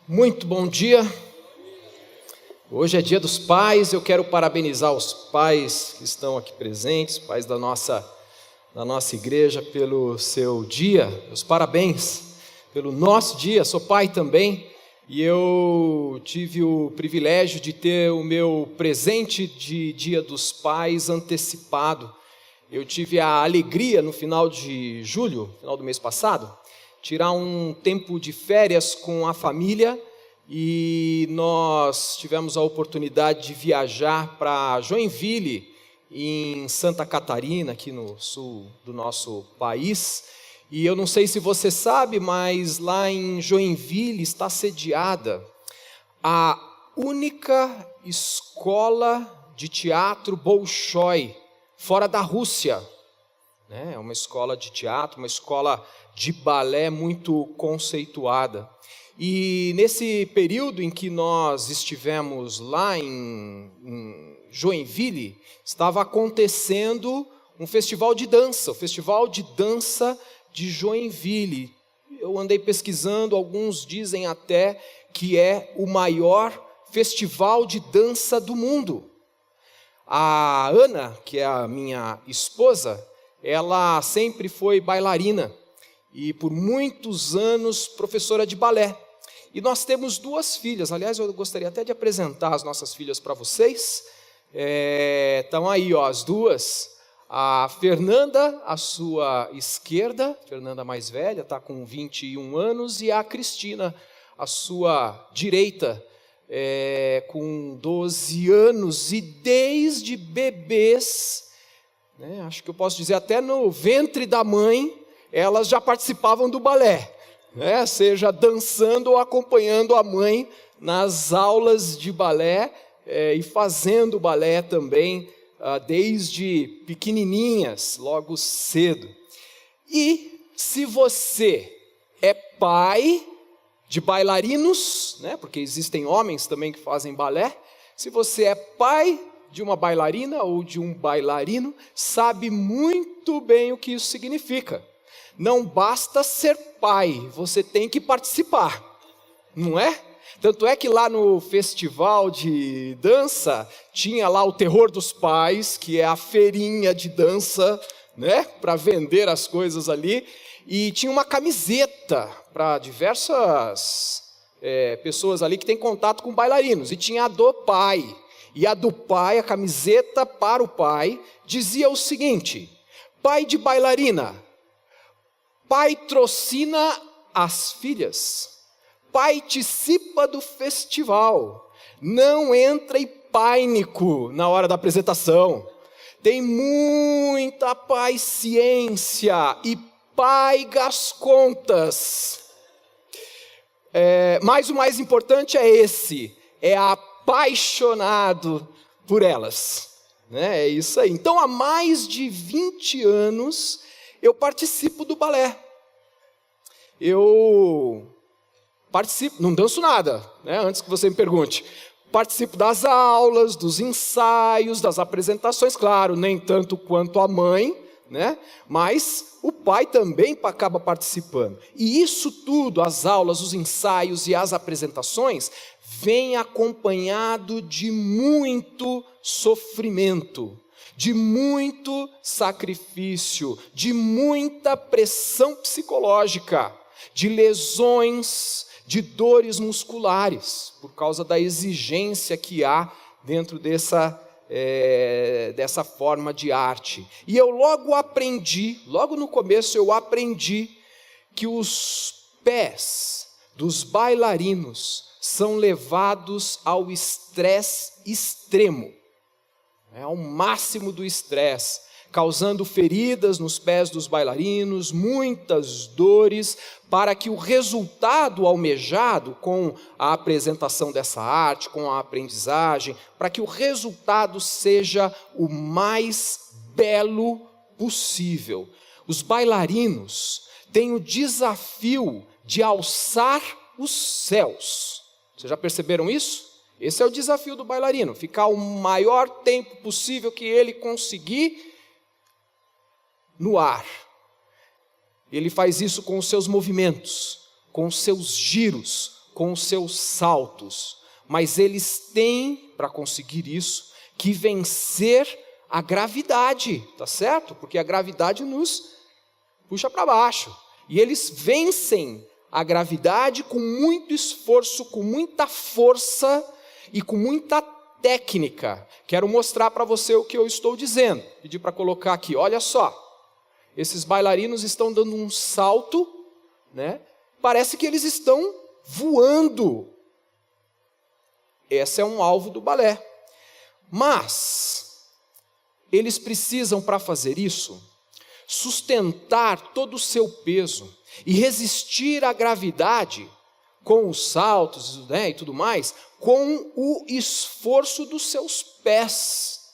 Muito bom dia. Hoje é dia dos pais. Eu quero parabenizar os pais que estão aqui presentes, pais da nossa igreja, pelo seu dia. Meus parabéns pelo nosso dia. Sou pai também e eu tive o privilégio de ter o meu presente de Dia dos Pais antecipado. Eu tive a alegria no final de julho, final do mês passado, tirar um tempo de férias com a família e nós tivemos a oportunidade de viajar para Joinville, em Santa Catarina, aqui no sul do nosso país. E eu não sei se você sabe, mas lá em Joinville está sediada a única escola de teatro Bolshoi fora da Rússia. É uma escola de teatro, uma escola de balé muito conceituada. E nesse período em que nós estivemos lá em Joinville, estava acontecendo um festival de dança, o Festival de Dança de Joinville. Eu andei pesquisando, alguns dizem até que é o maior festival de dança do mundo. A Ana, que é a minha esposa, ela sempre foi bailarina e por muitos anos professora de balé. E nós temos duas filhas, aliás, eu gostaria até de apresentar as nossas filhas para vocês. Estão aí, ó, as duas. A Fernanda, à sua esquerda, Fernanda mais velha, está com 21 anos, e a Cristina, à sua direita, com 12 anos, e desde bebês, acho que eu posso dizer até no ventre da mãe, elas já participavam do balé, seja dançando ou acompanhando a mãe nas aulas de balé e fazendo balé também desde pequenininhas, logo cedo. E se você é pai de bailarinos, porque existem homens também que fazem balé, se você é pai de uma bailarina ou de um bailarino, sabe muito bem o que isso significa. Não basta ser pai, você tem que participar, não é? Tanto é que lá no festival de dança, tinha lá o Terror dos Pais, que é a feirinha de dança, para vender as coisas ali, e tinha uma camiseta para diversas pessoas ali que têm contato com bailarinos, e tinha a do pai. E a do pai, a camiseta para o pai, dizia o seguinte: pai de bailarina, patrocina as filhas, participa do festival, não entra em pânico na hora da apresentação, tem muita paciência e paga as contas. Mas o mais importante é esse, é apaixonado por elas. É isso aí. Então, há mais de 20 anos, eu participo do balé. Eu participo, não danço nada, antes que você me pergunte. Participo das aulas, dos ensaios, das apresentações, claro, nem tanto quanto a mãe, mas o pai também acaba participando. E isso tudo, as aulas, os ensaios e as apresentações, vem acompanhado de muito sofrimento, de muito sacrifício, de muita pressão psicológica, de lesões, de dores musculares, por causa da exigência que há dentro dessa forma de arte. E eu logo no começo eu aprendi que os pés dos bailarinos são levados ao estresse extremo, ao máximo do estresse, causando feridas nos pés dos bailarinos, muitas dores, para que o resultado almejado com a apresentação dessa arte, com a aprendizagem, para que o resultado seja o mais belo possível. Os bailarinos têm o desafio de alçar os céus. Vocês já perceberam isso? Esse é o desafio do bailarino, ficar o maior tempo possível que ele conseguir no ar. Ele faz isso com os seus movimentos, com os seus giros, com os seus saltos, mas eles têm, para conseguir isso, que vencer a gravidade, tá certo? Porque a gravidade nos puxa para baixo. E eles vencem a gravidade com muito esforço, com muita força e com muita técnica. Quero mostrar para você o que eu estou dizendo. Pedi para colocar aqui, olha só. Esses bailarinos estão dando um salto, né? Parece que eles estão voando. Esse é um alvo do balé. Mas eles precisam, para fazer isso, sustentar todo o seu peso e resistir à gravidade com os saltos, né, e tudo mais, com o esforço dos seus pés.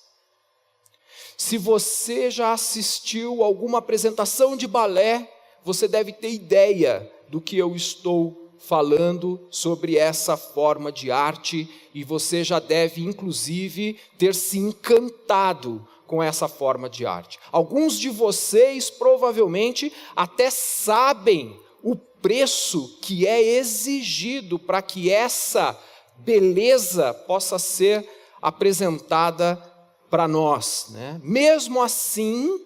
Se você já assistiu alguma apresentação de balé, você deve ter ideia do que eu estou falando sobre essa forma de arte, e você já deve, inclusive, ter se encantado com essa forma de arte. Alguns de vocês provavelmente até sabem o preço que é exigido para que essa beleza possa ser apresentada para nós, né? Mesmo assim,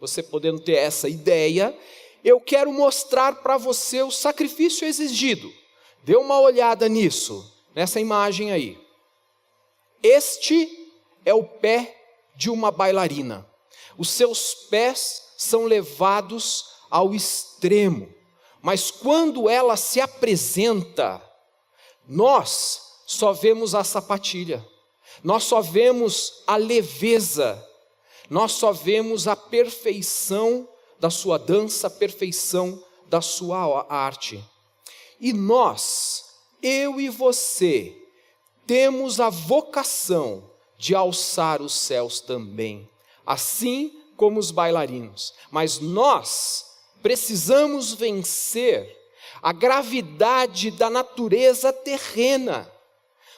você podendo ter essa ideia, eu quero mostrar para você o sacrifício exigido. Dê uma olhada nisso, nessa imagem aí. Este é o pé de uma bailarina. Os seus pés são levados ao extremo, mas quando ela se apresenta, nós só vemos a sapatilha, nós só vemos a leveza, nós só vemos a perfeição da sua dança, a perfeição da sua arte. E nós, eu e você, temos a vocação de alçar os céus também, assim como os bailarinos. Mas nós precisamos vencer a gravidade da natureza terrena.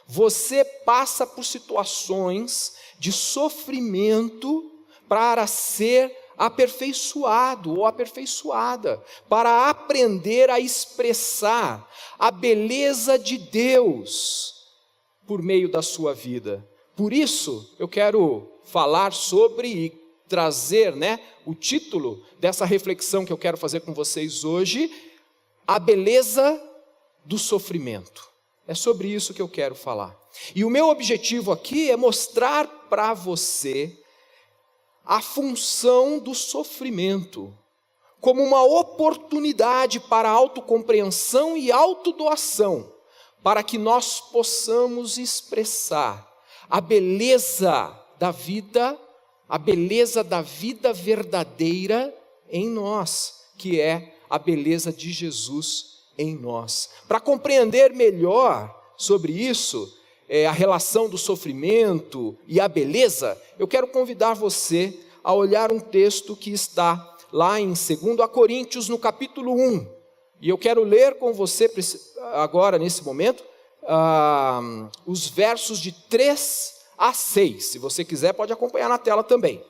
Você passa por situações de sofrimento para ser aperfeiçoado ou aperfeiçoada, para aprender a expressar a beleza de Deus por meio da sua vida. Por isso, eu quero falar sobre e trazer, o título dessa reflexão que eu quero fazer com vocês hoje, a beleza do sofrimento. É sobre isso que eu quero falar. E o meu objetivo aqui é mostrar para você a função do sofrimento como uma oportunidade para autocompreensão e autodoação, para que nós possamos expressar a beleza da vida verdadeira em nós, que é a beleza de Jesus em nós. Para compreender melhor sobre isso, a relação do sofrimento e a beleza, eu quero convidar você a olhar um texto que está lá em 2 Coríntios, no capítulo 1. E eu quero ler com você agora, nesse momento, os versos de 3 a 6. Se você quiser, pode acompanhar na tela também.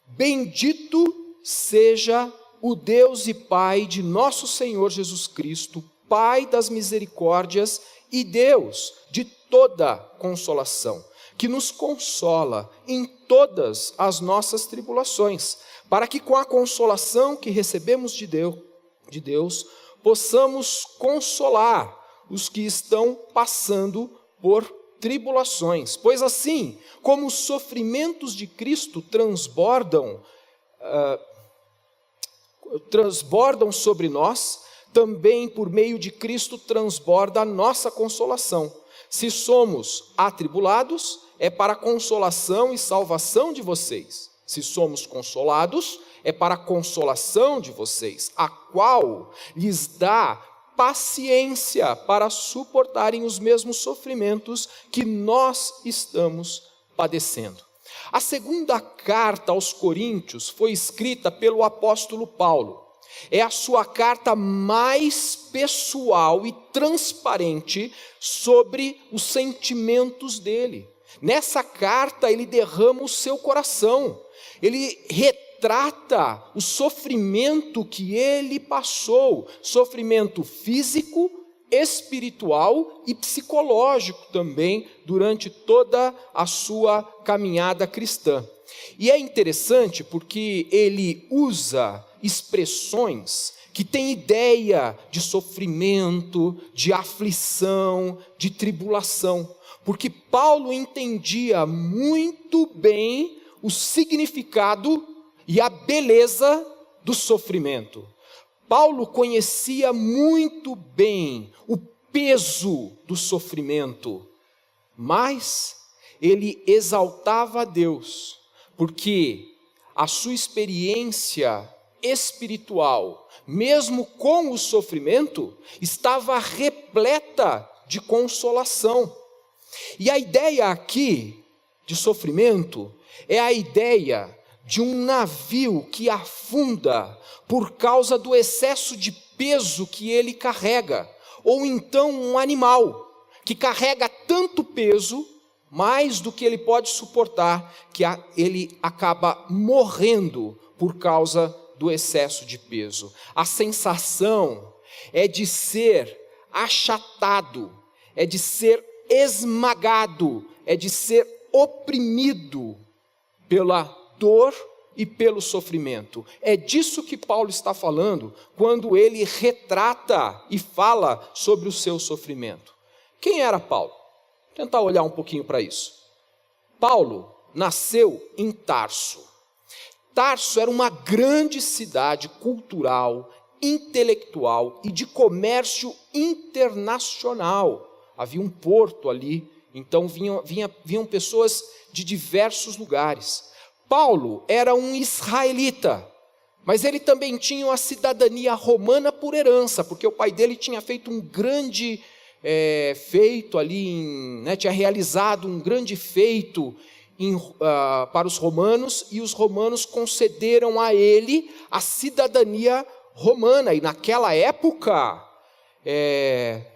Bendito seja o Deus e Pai de nosso Senhor Jesus Cristo, Pai das misericórdias e Deus de toda consolação, que nos consola em todas as nossas tribulações, para que com a consolação que recebemos de Deus, possamos consolar os que estão passando por tribulações. Pois assim, como os sofrimentos de Cristo transbordam sobre nós, também por meio de Cristo transborda a nossa consolação. Se somos atribulados, é para a consolação e salvação de vocês. Se somos consolados, é para a consolação de vocês, a qual lhes dá paciência para suportarem os mesmos sofrimentos que nós estamos padecendo. A segunda carta aos Coríntios foi escrita pelo apóstolo Paulo. É a sua carta mais pessoal e transparente sobre os sentimentos dele. Nessa carta ele derrama o seu coração, ele retrata o sofrimento que ele passou, sofrimento físico espiritual e psicológico também durante toda a sua caminhada cristã. E é interessante porque ele usa expressões que têm ideia de sofrimento, de aflição, de tribulação, porque Paulo entendia muito bem o significado e a beleza do sofrimento. Paulo conhecia muito bem o peso do sofrimento, mas ele exaltava a Deus, porque a sua experiência espiritual, mesmo com o sofrimento, estava repleta de consolação. E a ideia aqui de sofrimento é a ideia de um navio que afunda por causa do excesso de peso que ele carrega, ou então um animal que carrega tanto peso, mais do que ele pode suportar, que ele acaba morrendo por causa do excesso de peso. A sensação é de ser achatado, é de ser esmagado, é de ser oprimido pela dor e pelo sofrimento. É disso que Paulo está falando quando ele retrata e fala sobre o seu sofrimento. Quem era Paulo? Vou tentar olhar um pouquinho para isso. Paulo nasceu em Tarso. Tarso era uma grande cidade cultural, intelectual e de comércio internacional. Havia um porto ali, então vinham pessoas de diversos lugares. Paulo era um israelita, mas ele também tinha uma cidadania romana por herança, porque o pai dele tinha feito um grande feito ali, tinha realizado um grande feito para os romanos, e os romanos concederam a ele a cidadania romana, e naquela época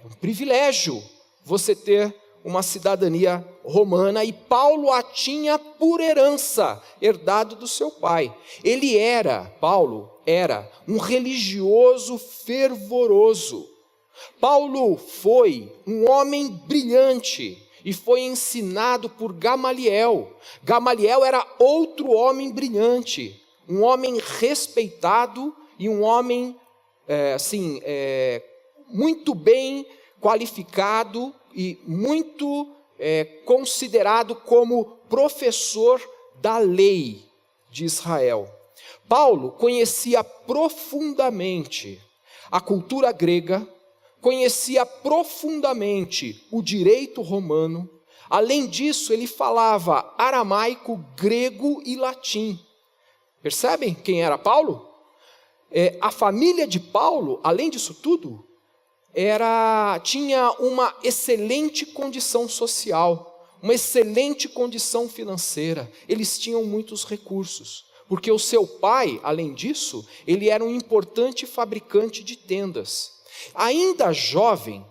um privilégio você ter uma cidadania romana, e Paulo a tinha por herança, herdado do seu pai. Paulo era um religioso fervoroso. Paulo foi um homem brilhante e foi ensinado por Gamaliel. Gamaliel era outro homem brilhante, um homem respeitado e um homem muito bem qualificado e muito considerado como professor da lei de Israel. Paulo conhecia profundamente a cultura grega, conhecia profundamente o direito romano. Além disso, ele falava aramaico, grego e latim. Percebem quem era Paulo? A família de Paulo, além disso tudo, tinha uma excelente condição social, uma excelente condição financeira. Eles tinham muitos recursos, porque o seu pai, além disso, ele era um importante fabricante de tendas. Ainda jovem,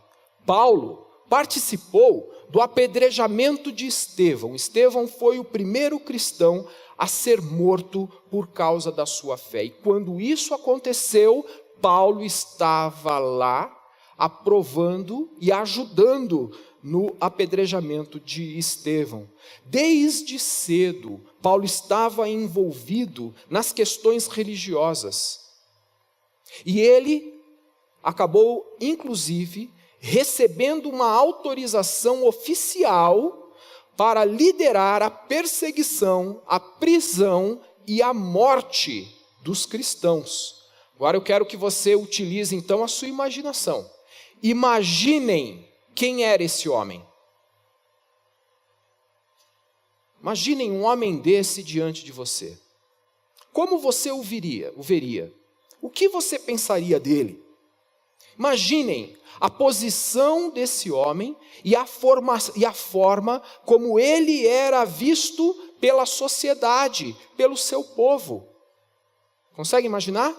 Paulo participou do apedrejamento de Estevão. Estevão foi o primeiro cristão a ser morto por causa da sua fé. E quando isso aconteceu, Paulo estava lá, aprovando e ajudando no apedrejamento de Estevão. Desde cedo, Paulo estava envolvido nas questões religiosas. E ele acabou, inclusive, recebendo uma autorização oficial para liderar a perseguição, a prisão e a morte dos cristãos. Agora eu quero que você utilize então a sua imaginação. Imaginem quem era esse homem. Imaginem um homem desse diante de você. Como você o veria? O que você pensaria dele? Imaginem a posição desse homem e a forma como ele era visto pela sociedade, pelo seu povo. Consegue imaginar?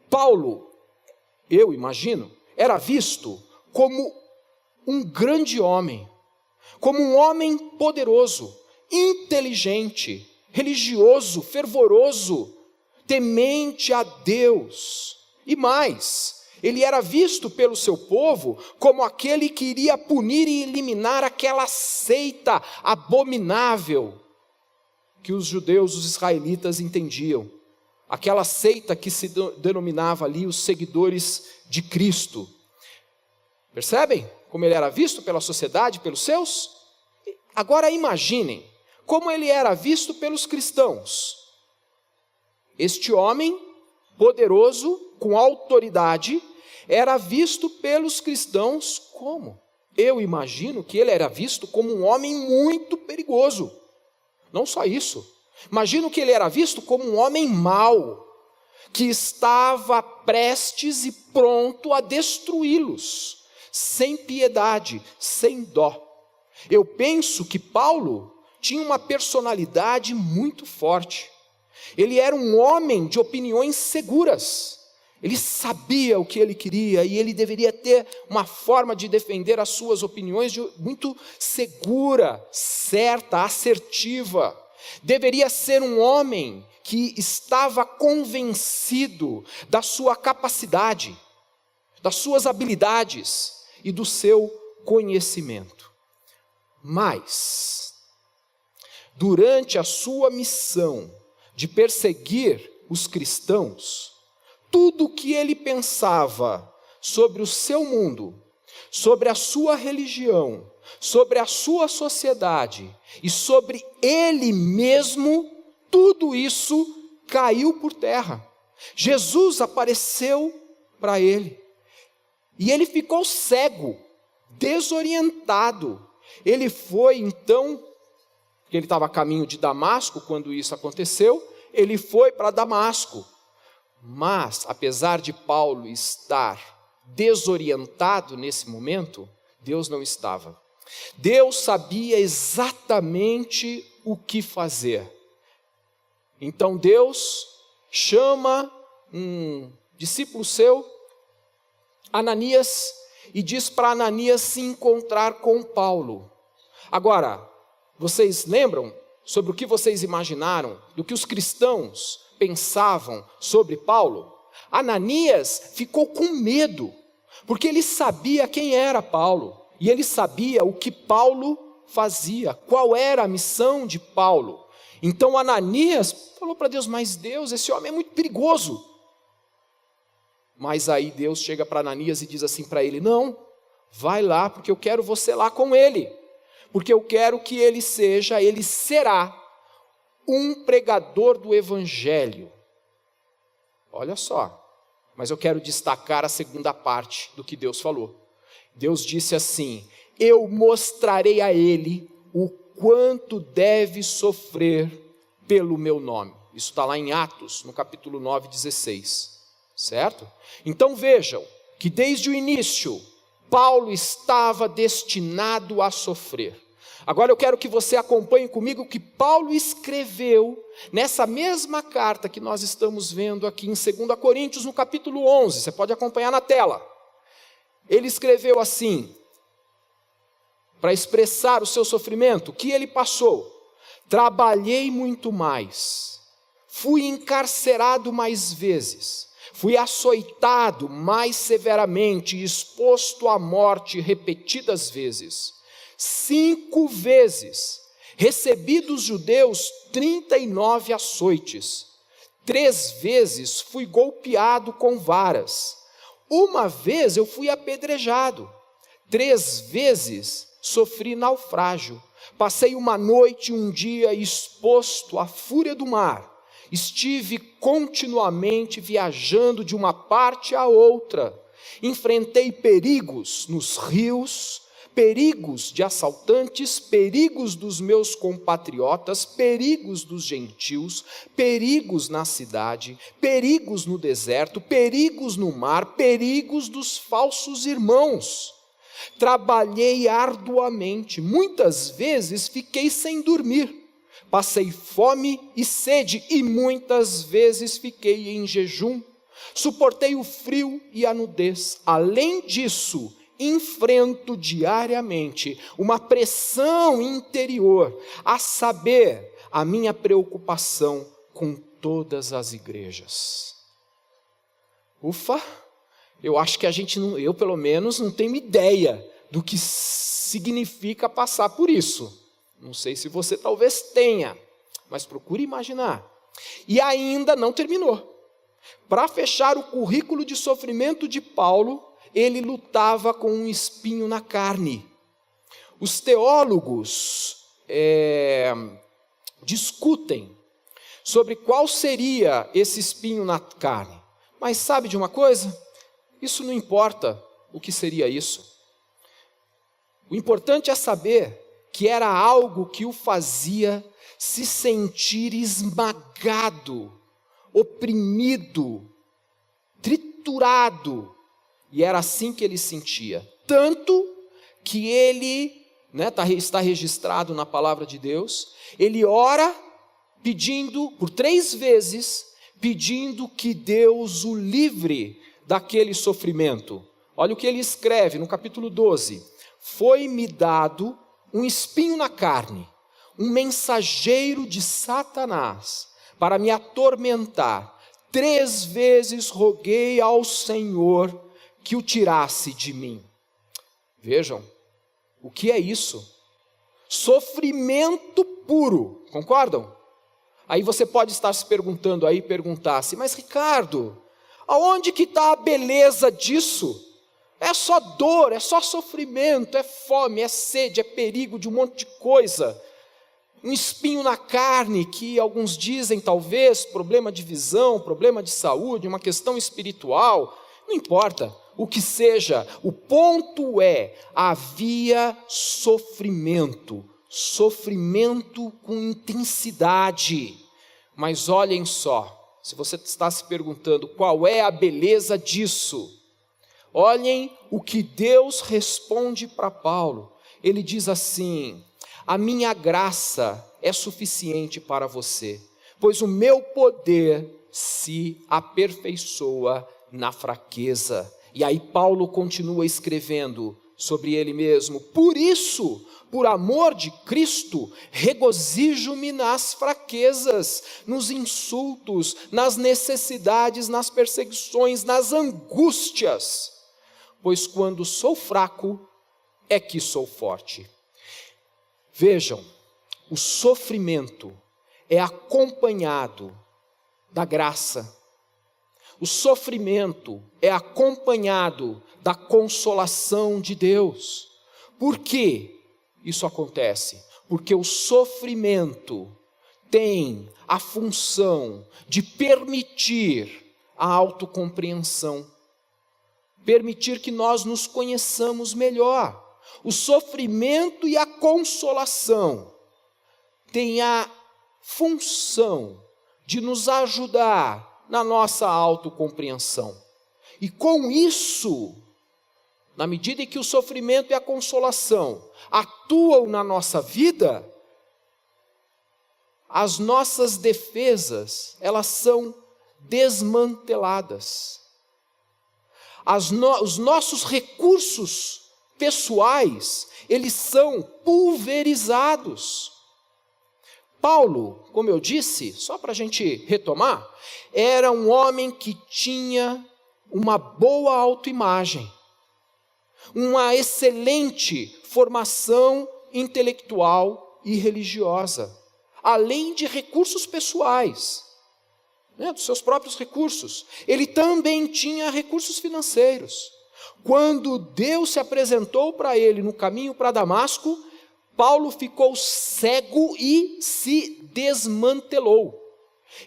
Paulo, eu imagino, era visto como um grande homem, como um homem poderoso, inteligente, religioso, fervoroso, temente a Deus. E mais, Ele era visto pelo seu povo como aquele que iria punir e eliminar aquela seita abominável que os judeus, os israelitas entendiam. Aquela seita que se denominava ali os seguidores de Cristo. Percebem como ele era visto pela sociedade, pelos seus? Agora imaginem como ele era visto pelos cristãos. Este homem poderoso, com autoridade, era visto pelos cristãos como? Eu imagino que ele era visto como um homem muito perigoso. Não só isso. Imagino que ele era visto como um homem mau, que estava prestes e pronto a destruí-los, sem piedade, sem dó. Eu penso que Paulo tinha uma personalidade muito forte. Ele era um homem de opiniões seguras. Ele sabia o que ele queria e ele deveria ter uma forma de defender as suas opiniões muito segura, certa, assertiva. Deveria ser um homem que estava convencido da sua capacidade, das suas habilidades e do seu conhecimento. Mas, durante a sua missão de perseguir os cristãos, tudo o que ele pensava sobre o seu mundo, sobre a sua religião, sobre a sua sociedade e sobre ele mesmo, tudo isso caiu por terra. Jesus apareceu para ele e ele ficou cego, desorientado. Ele foi então, porque ele estava a caminho de Damasco quando isso aconteceu, ele foi para Damasco. Mas, apesar de Paulo estar desorientado nesse momento, Deus não estava. Deus sabia exatamente o que fazer. Então Deus chama um discípulo seu, Ananias, e diz para Ananias se encontrar com Paulo. Agora, vocês lembram sobre o que vocês imaginaram, do que os cristãos pensavam sobre Paulo? Ananias ficou com medo, porque ele sabia quem era Paulo, e ele sabia o que Paulo fazia, qual era a missão de Paulo. Então Ananias falou para Deus: mas Deus, esse homem é muito perigoso. Mas aí Deus chega para Ananias e diz assim para ele: não, vai lá, porque eu quero você lá com ele, porque eu quero que ele será um pregador do evangelho. Olha só, mas eu quero destacar a segunda parte do que Deus falou. Deus disse assim: eu mostrarei a ele o quanto deve sofrer pelo meu nome. Isso está lá em Atos, no capítulo 9, 16. Certo? Então vejam que desde o início, Paulo estava destinado a sofrer. Agora eu quero que você acompanhe comigo o que Paulo escreveu nessa mesma carta que nós estamos vendo aqui em 2 Coríntios, no capítulo 11. Você pode acompanhar na tela. Ele escreveu assim, para expressar o seu sofrimento, o que ele passou: trabalhei muito mais, fui encarcerado mais vezes, fui açoitado mais severamente e exposto à morte repetidas vezes. 5 vezes recebi dos judeus 39 açoites. 3 vezes fui golpeado com varas. 1 vez eu fui apedrejado. 3 vezes sofri naufrágio. Passei uma noite e um dia exposto à fúria do mar. Estive continuamente viajando de uma parte a outra. Enfrentei perigos nos rios, perigos de assaltantes, perigos dos meus compatriotas, perigos dos gentios, perigos na cidade, perigos no deserto, perigos no mar, perigos dos falsos irmãos. Trabalhei arduamente, muitas vezes fiquei sem dormir. Passei fome e sede e muitas vezes fiquei em jejum. Suportei o frio e a nudez. Além disso, enfrento diariamente uma pressão interior, a saber, a minha preocupação com todas as igrejas. Ufa, eu acho que eu pelo menos não tenho ideia do que significa passar por isso. Não sei se você talvez tenha, mas procure imaginar. E ainda não terminou. Para fechar o currículo de sofrimento de Paulo, ele lutava com um espinho na carne. Os teólogos discutem sobre qual seria esse espinho na carne. Mas sabe de uma coisa? Isso não importa o que seria isso. O importante é saber que era algo que o fazia se sentir esmagado, oprimido, triturado. E era assim que ele sentia. Tanto que ele, está registrado na palavra de Deus, ele ora pedindo, por 3 vezes, pedindo que Deus o livre daquele sofrimento. Olha o que ele escreve no capítulo 12. Foi-me dado um espinho na carne, um mensageiro de Satanás, para me atormentar. 3 vezes roguei ao Senhor que o tirasse de mim. Vejam, o que é isso? Sofrimento puro, concordam? Aí você pode estar se perguntando aí, perguntar-se, mas Ricardo, aonde que está a beleza disso? É só dor, é só sofrimento, é fome, é sede, é perigo de um monte de coisa. Um espinho na carne que alguns dizem talvez problema de visão, problema de saúde, uma questão espiritual, não importa o que seja, o ponto é, havia sofrimento com intensidade. Mas olhem só, se você está se perguntando qual é a beleza disso, olhem o que Deus responde para Paulo. Ele diz assim: a minha graça é suficiente para você, pois o meu poder se aperfeiçoa na fraqueza. E aí Paulo continua escrevendo sobre ele mesmo: por isso, por amor de Cristo, regozijo-me nas fraquezas, nos insultos, nas necessidades, nas perseguições, nas angústias, pois quando sou fraco é que sou forte. Vejam, o sofrimento é acompanhado da graça. O sofrimento é acompanhado da consolação de Deus. Por que isso acontece? Porque o sofrimento tem a função de permitir a autocompreensão, permitir que nós nos conheçamos melhor. O sofrimento e a consolação têm a função de nos ajudar na nossa autocompreensão. E com isso, na medida em que o sofrimento e a consolação atuam na nossa vida, as nossas defesas, elas são desmanteladas. Os nossos recursos pessoais, eles são pulverizados. Paulo, como eu disse, só para a gente retomar, era um homem que tinha uma boa autoimagem, uma excelente formação intelectual e religiosa, além de recursos pessoais, dos seus próprios recursos. Ele também tinha recursos financeiros. Quando Deus se apresentou para ele no caminho para Damasco, Paulo ficou cego e se desmantelou.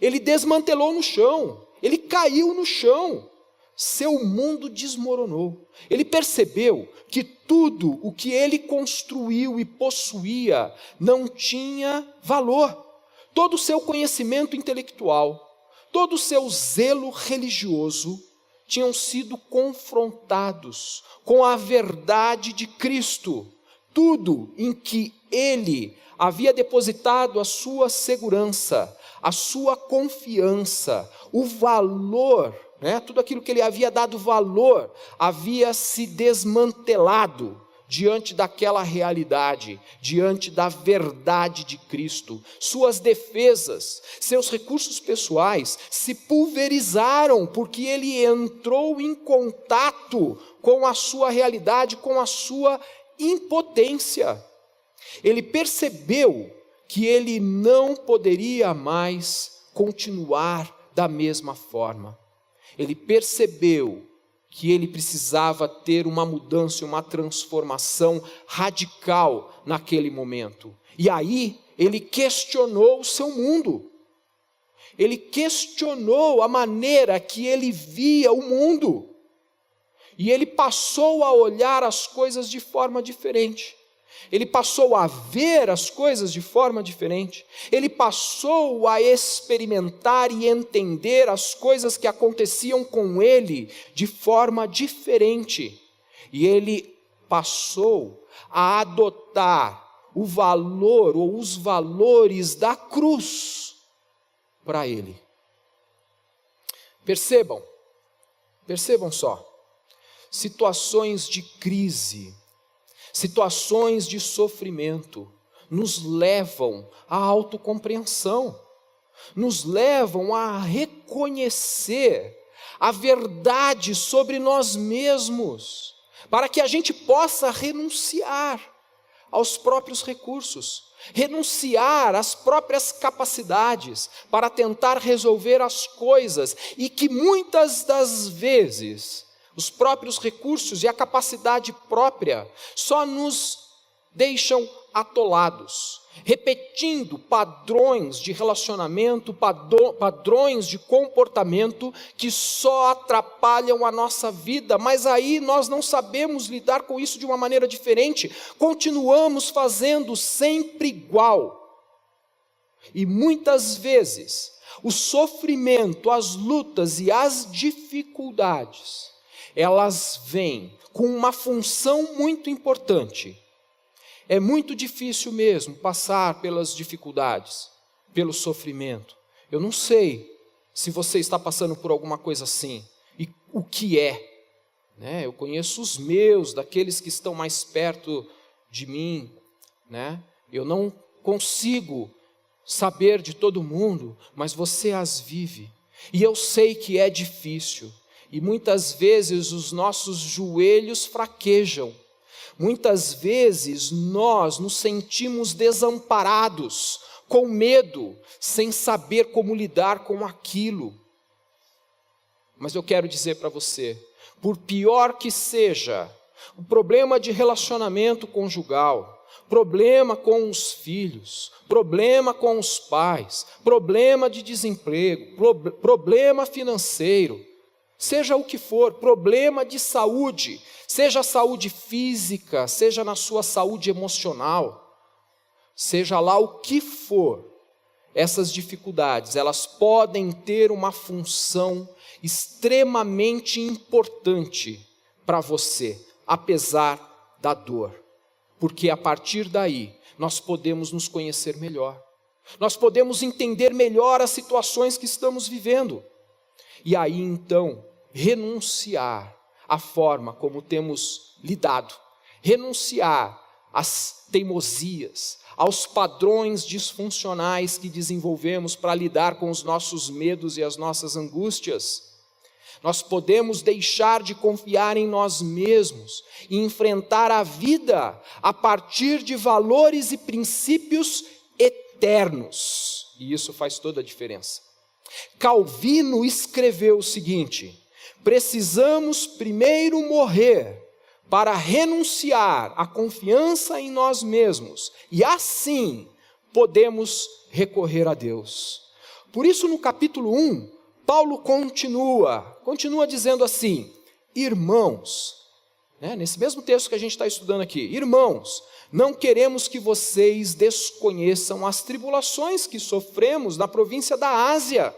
Ele desmantelou no chão, ele caiu no chão, seu mundo desmoronou. Ele percebeu que tudo o que ele construiu e possuía não tinha valor. Todo o seu conhecimento intelectual, todo o seu zelo religioso tinham sido confrontados com a verdade de Cristo. Tudo em que ele havia depositado a sua segurança, a sua confiança, o valor, tudo aquilo que ele havia dado valor, havia se desmantelado diante daquela realidade, diante da verdade de Cristo. Suas defesas, seus recursos pessoais se pulverizaram porque ele entrou em contato com a sua realidade, com a sua impotência. Ele percebeu que ele não poderia mais continuar da mesma forma. Ele percebeu que ele precisava ter uma mudança, uma transformação radical naquele momento. E aí, ele questionou o seu mundo. Ele questionou a maneira que ele via o mundo. E ele passou a olhar as coisas de forma diferente. Ele passou a ver as coisas de forma diferente. Ele passou a experimentar e entender as coisas que aconteciam com ele de forma diferente. E ele passou a adotar o valor ou os valores da cruz para ele. Percebam só, situações de crise, situações de sofrimento nos levam à autocompreensão, nos levam a reconhecer a verdade sobre nós mesmos, para que a gente possa renunciar aos próprios recursos, renunciar às próprias capacidades para tentar resolver as coisas, e que muitas das vezes os próprios recursos e a capacidade própria só nos deixam atolados, repetindo padrões de relacionamento, padrões de comportamento que só atrapalham a nossa vida, mas aí nós não sabemos lidar com isso de uma maneira diferente, continuamos fazendo sempre igual. E muitas vezes o sofrimento, as lutas e as dificuldades, elas vêm com uma função muito importante. É muito difícil mesmo passar pelas dificuldades, pelo sofrimento. Eu não sei se você está passando por alguma coisa assim, e o que é. Né? Eu conheço os meus, daqueles que estão mais perto de mim. Né? Eu não consigo saber de todo mundo, mas você as vive. E eu sei que é difícil. E muitas vezes os nossos joelhos fraquejam. Muitas vezes nós nos sentimos desamparados, com medo, sem saber como lidar com aquilo. Mas eu quero dizer para você, por pior que seja o problema de relacionamento conjugal, problema com os filhos, problema com os pais, problema de desemprego, problema financeiro, seja o que for, problema de saúde, seja a saúde física, seja na sua saúde emocional, seja lá o que for, essas dificuldades, elas podem ter uma função extremamente importante para você, apesar da dor, porque a partir daí, nós podemos nos conhecer melhor, nós podemos entender melhor as situações que estamos vivendo, e aí então, renunciar à forma como temos lidado, renunciar às teimosias, aos padrões disfuncionais que desenvolvemos para lidar com os nossos medos e as nossas angústias. Nós podemos deixar de confiar em nós mesmos e enfrentar a vida a partir de valores e princípios eternos. E isso faz toda a diferença. Calvino escreveu o seguinte: precisamos primeiro morrer para renunciar à confiança em nós mesmos, e assim podemos recorrer a Deus. Por isso, no capítulo 1, Paulo continua dizendo assim: irmãos, nesse mesmo texto que a gente está estudando aqui, irmãos, não queremos que vocês desconheçam as tribulações que sofremos na província da Ásia,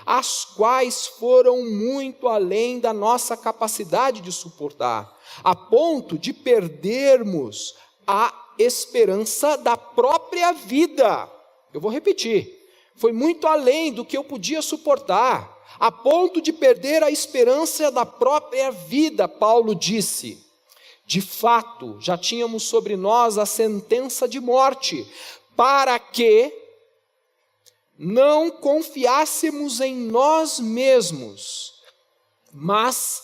as quais foram muito além da nossa capacidade de suportar, a ponto de perdermos a esperança da própria vida. Eu vou repetir, foi muito além do que eu podia suportar, a ponto de perder a esperança da própria vida, Paulo disse. De fato, já tínhamos sobre nós a sentença de morte, para que não confiássemos em nós mesmos, mas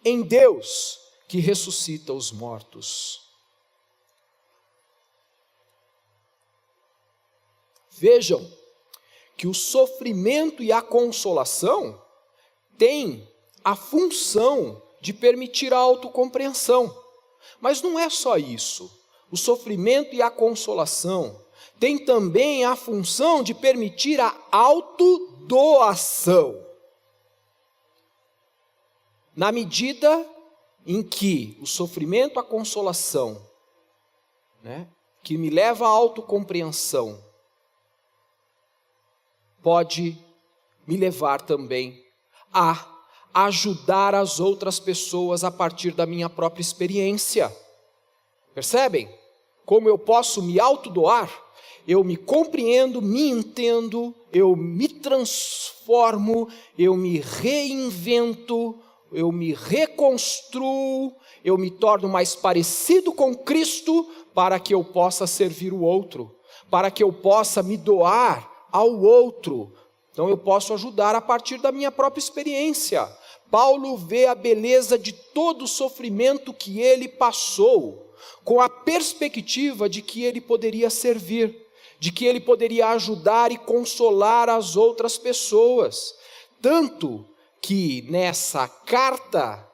em Deus, que ressuscita os mortos. Vejam que o sofrimento e a consolação têm a função de permitir a autocompreensão. Mas não é só isso. O sofrimento e a consolação têm também a função de permitir a autodoação. Na medida em que o sofrimento, a consolação, que me leva à autocompreensão, pode me levar também a ajudar as outras pessoas a partir da minha própria experiência. Percebem? Como eu posso me autodoar? Eu me compreendo, me entendo, eu me transformo, eu me reinvento, eu me reconstruo, eu me torno mais parecido com Cristo para que eu possa servir o outro, para que eu possa me doar ao outro. Então eu posso ajudar a partir da minha própria experiência. Paulo vê a beleza de todo o sofrimento que ele passou, com a perspectiva de que ele poderia servir, de que ele poderia ajudar e consolar as outras pessoas. Tanto que nessa carta,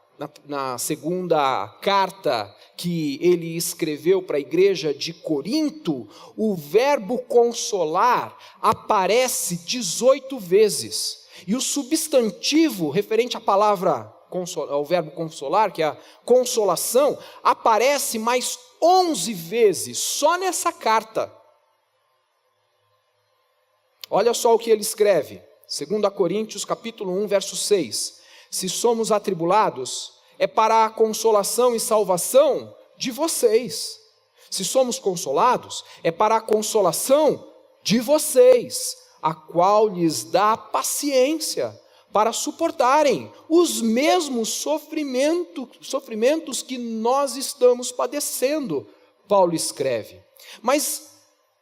na segunda carta que ele escreveu para a igreja de Corinto, o verbo consolar aparece 18 vezes. E o substantivo referente à palavra, ao verbo consolar, que é a consolação, aparece mais 11 vezes, só nessa carta. Olha só o que ele escreve, 2 Coríntios capítulo 1, verso 6. Se somos atribulados, é para a consolação e salvação de vocês. Se somos consolados, é para a consolação de vocês, a qual lhes dá paciência para suportarem os mesmos sofrimentos que nós estamos padecendo, Paulo escreve. Mas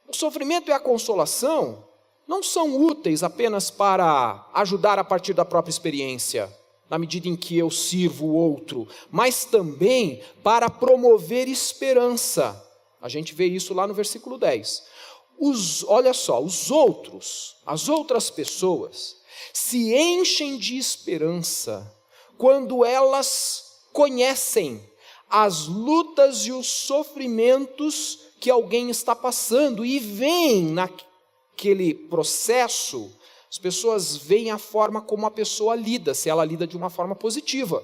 o sofrimento e a consolação não são úteis apenas para ajudar a partir da própria experiência, na medida em que eu sirvo o outro, mas também para promover esperança. A gente vê isso lá no versículo 10. Olha só, os outros, as outras pessoas, se enchem de esperança quando elas conhecem as lutas e os sofrimentos que alguém está passando e veem naquele processo. As pessoas veem a forma como a pessoa lida, se ela lida de uma forma positiva.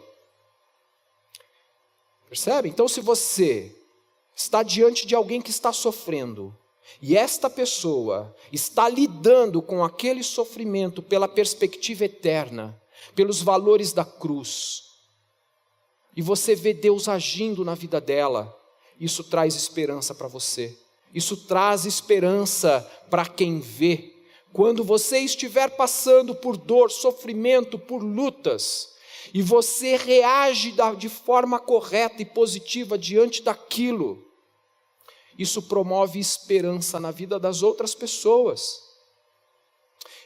Percebe? Então, se você está diante de alguém que está sofrendo, e esta pessoa está lidando com aquele sofrimento pela perspectiva eterna, pelos valores da cruz, e você vê Deus agindo na vida dela, isso traz esperança para você. Isso traz esperança para quem vê. Quando você estiver passando por dor, sofrimento, por lutas, e você reage de forma correta e positiva diante daquilo, isso promove esperança na vida das outras pessoas.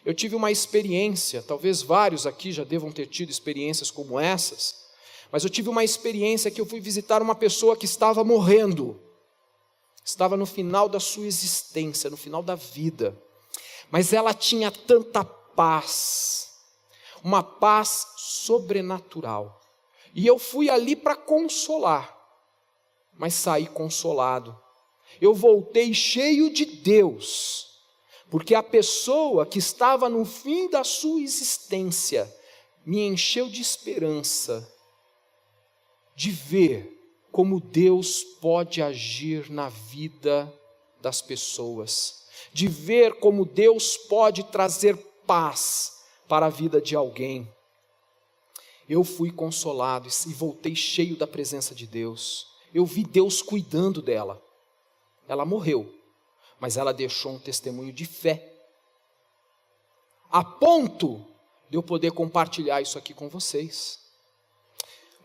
Eu tive uma experiência, talvez vários aqui já devam ter tido experiências como essas, mas eu tive uma experiência que eu fui visitar uma pessoa que estava morrendo, estava no final da sua existência, no final da vida, mas ela tinha tanta paz, uma paz sobrenatural, e eu fui ali para consolar, mas saí consolado. Eu voltei cheio de Deus, porque a pessoa que estava no fim da sua existência me encheu de esperança, de ver como Deus pode agir na vida das pessoas, de ver como Deus pode trazer paz para a vida de alguém. Eu fui consolado e voltei cheio da presença de Deus. Eu vi Deus cuidando dela. Ela morreu, mas ela deixou um testemunho de fé, a ponto de eu poder compartilhar isso aqui com vocês.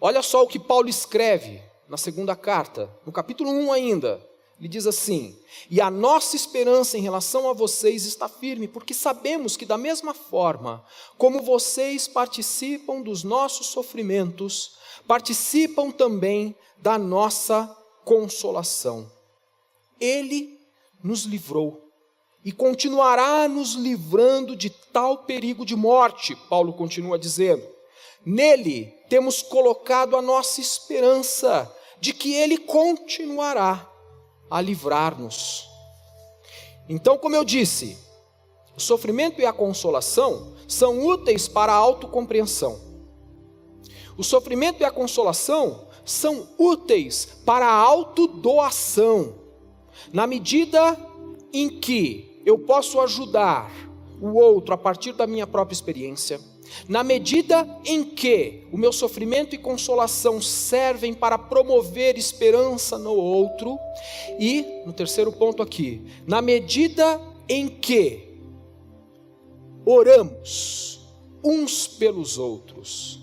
Olha só o que Paulo escreve na segunda carta, no capítulo 1 ainda, ele diz assim: e a nossa esperança em relação a vocês está firme, porque sabemos que da mesma forma como vocês participam dos nossos sofrimentos, participam também da nossa consolação. Ele nos livrou e continuará nos livrando de tal perigo de morte, Paulo continua dizendo. Nele temos colocado a nossa esperança de que ele continuará a livrar-nos. Então, como eu disse, o sofrimento e a consolação são úteis para a autocompreensão. O sofrimento e a consolação são úteis para a autodoação. Na medida em que eu posso ajudar o outro a partir da minha própria experiência, na medida em que o meu sofrimento e consolação servem para promover esperança no outro, e, no terceiro ponto aqui, na medida em que oramos uns pelos outros,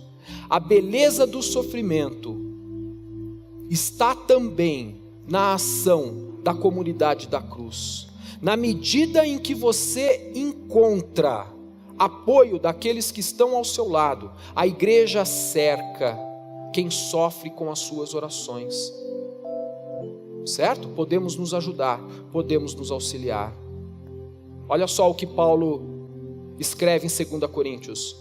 a beleza do sofrimento está também na ação da comunidade da cruz. Na medida em que você encontra apoio daqueles que estão ao seu lado, a igreja cerca quem sofre com as suas orações. Certo? Podemos nos ajudar, podemos nos auxiliar. Olha só o que Paulo escreve em 2 Coríntios: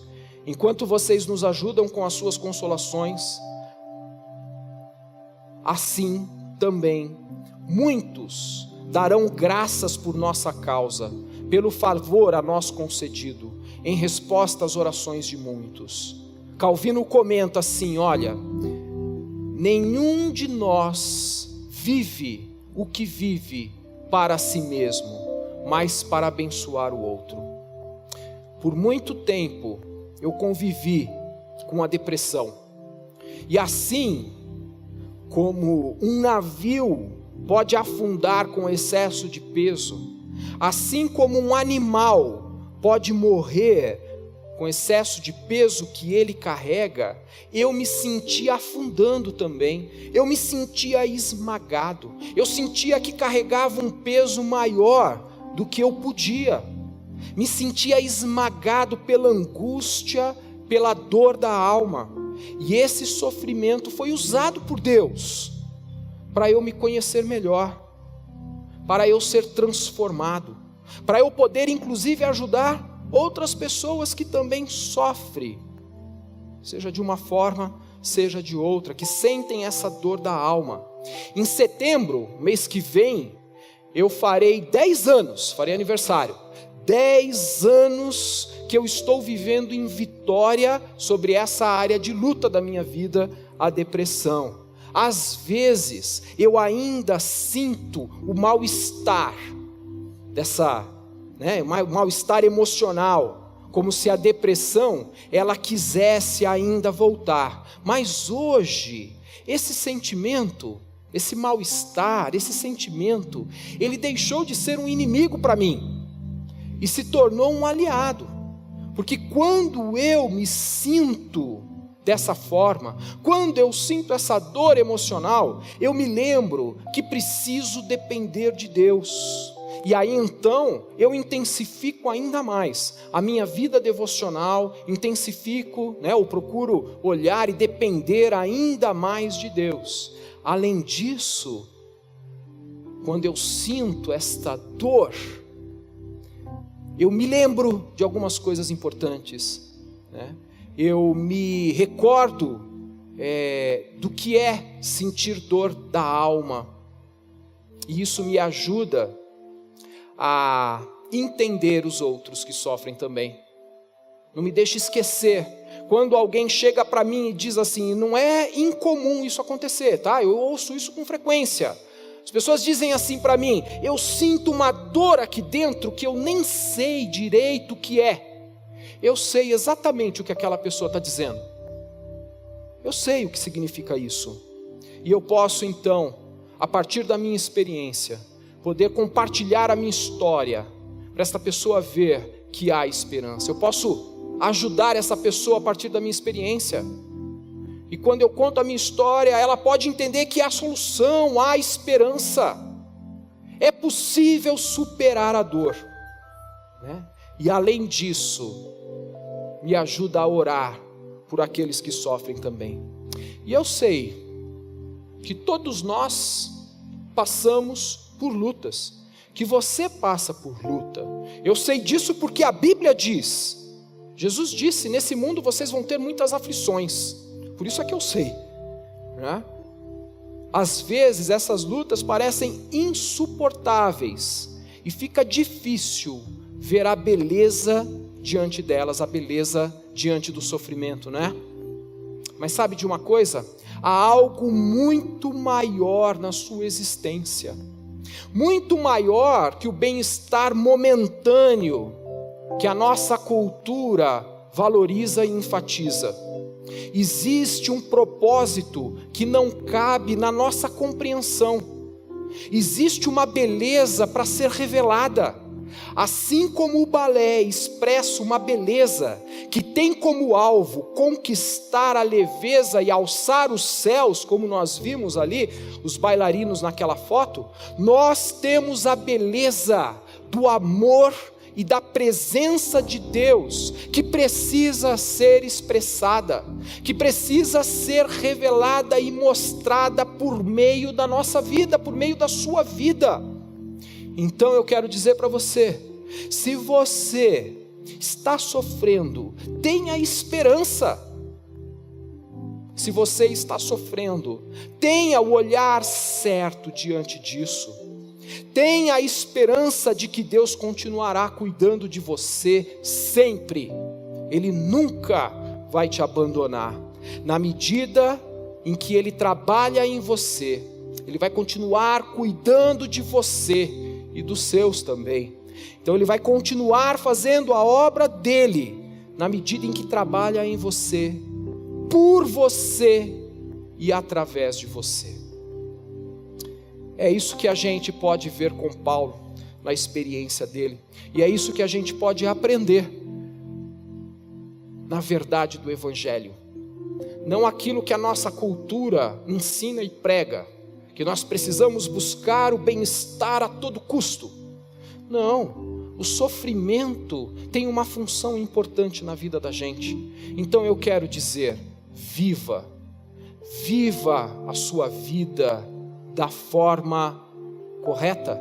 enquanto vocês nos ajudam com as suas consolações, assim também muitos darão graças por nossa causa, pelo favor a nós concedido, em resposta às orações de muitos. Calvino comenta assim: olha, nenhum de nós vive o que vive para si mesmo, mas para abençoar o outro. Por muito tempo eu convivi com a depressão, e assim como um navio pode afundar com excesso de peso, assim como um animal pode morrer com excesso de peso que ele carrega, eu me sentia afundando também, eu me sentia esmagado, eu sentia que carregava um peso maior do que eu podia, me sentia esmagado pela angústia, pela dor da alma, e esse sofrimento foi usado por Deus para eu me conhecer melhor, para eu ser transformado, para eu poder inclusive ajudar outras pessoas que também sofrem, seja de uma forma, seja de outra, que sentem essa dor da alma. Em setembro, mês que vem, eu farei 10 anos, farei aniversário, 10 anos que eu estou vivendo em vitória sobre essa área de luta da minha vida, a depressão. Às vezes, eu ainda sinto o mal-estar o mal-estar emocional, como se a depressão, ela quisesse ainda voltar. Mas hoje, esse sentimento, esse mal-estar, esse sentimento, ele deixou de ser um inimigo para mim, e se tornou um aliado, porque quando eu me sinto dessa forma, quando eu sinto essa dor emocional, eu me lembro que preciso depender de Deus, e aí então eu intensifico ainda mais a minha vida devocional, eu procuro olhar e depender ainda mais de Deus. Além disso, quando eu sinto esta dor, eu me lembro de algumas coisas importantes, eu me recordo do que é sentir dor da alma, e isso me ajuda a entender os outros que sofrem também. Não me deixe esquecer, quando alguém chega para mim e diz assim, não é incomum isso acontecer, tá? Eu ouço isso com frequência. As pessoas dizem assim para mim, eu sinto uma dor aqui dentro que eu nem sei direito o que é. Eu sei exatamente o que aquela pessoa está dizendo. Eu sei o que significa isso. E eu posso então, a partir da minha experiência, poder compartilhar a minha história, para esta pessoa ver que há esperança. Eu posso ajudar essa pessoa a partir da minha experiência. E quando eu conto a minha história, ela pode entender que há solução, há esperança. É possível superar a dor, né? E além disso, me ajuda a orar por aqueles que sofrem também. E eu sei que todos nós passamos por lutas, que você passa por luta. Eu sei disso porque a Bíblia diz, Jesus disse, nesse mundo vocês vão ter muitas aflições. Por isso é que eu sei, né? Às vezes essas lutas parecem insuportáveis e fica difícil ver a beleza diante delas, a beleza diante do sofrimento, né? Mas sabe de uma coisa? Há algo muito maior na sua existência, muito maior que o bem-estar momentâneo que a nossa cultura valoriza e enfatiza. Existe um propósito que não cabe na nossa compreensão. Existe uma beleza para ser revelada. Assim como o balé expressa uma beleza que tem como alvo conquistar a leveza e alçar os céus, como nós vimos ali, os bailarinos naquela foto, nós temos a beleza do amor e da presença de Deus, que precisa ser expressada, que precisa ser revelada e mostrada por meio da nossa vida, por meio da sua vida. Então eu quero dizer para você, se você está sofrendo, tenha esperança. Se você está sofrendo, tenha o olhar certo diante disso. Tenha a esperança de que Deus continuará cuidando de você sempre. Ele nunca vai te abandonar. Na medida em que Ele trabalha em você, Ele vai continuar cuidando de você e dos seus também. Então Ele vai continuar fazendo a obra dEle, na medida em que trabalha em você, por você e através de você. É isso que a gente pode ver com Paulo, na experiência dele. E é isso que a gente pode aprender na verdade do Evangelho. Não aquilo que a nossa cultura ensina e prega, que nós precisamos buscar o bem-estar a todo custo. Não, o sofrimento tem uma função importante na vida da gente. Então eu quero dizer, viva a sua vida da forma correta.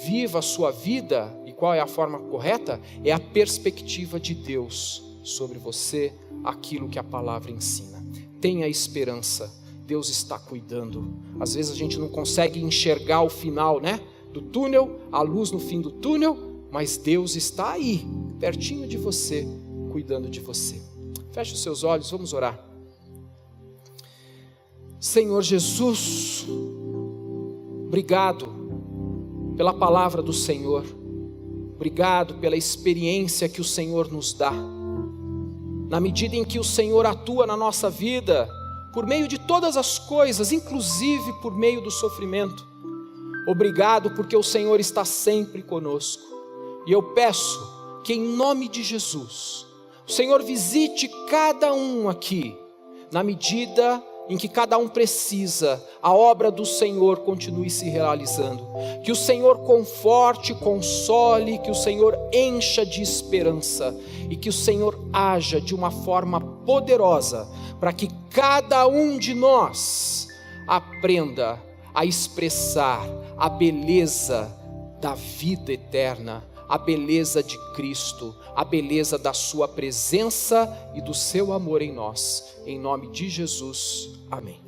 Viva a sua vida, e qual é a forma correta? É a perspectiva de Deus sobre você, aquilo que a palavra ensina. Tenha esperança, Deus está cuidando. Às vezes a gente não consegue enxergar o final, né, do túnel, a luz no fim do túnel, mas Deus está aí, pertinho de você, cuidando de você. Feche os seus olhos, vamos orar. Senhor Jesus, obrigado pela palavra do Senhor, obrigado pela experiência que o Senhor nos dá, na medida em que o Senhor atua na nossa vida, por meio de todas as coisas, inclusive por meio do sofrimento. Obrigado porque o Senhor está sempre conosco, e eu peço que em nome de Jesus, o Senhor visite cada um aqui, na medida em que cada um precisa, a obra do Senhor continue se realizando, que o Senhor conforte, console, que o Senhor encha de esperança, e que o Senhor haja de uma forma poderosa, para que cada um de nós aprenda a expressar a beleza da vida eterna, a beleza de Cristo, a beleza da sua presença e do seu amor em nós. Em nome de Jesus, amém.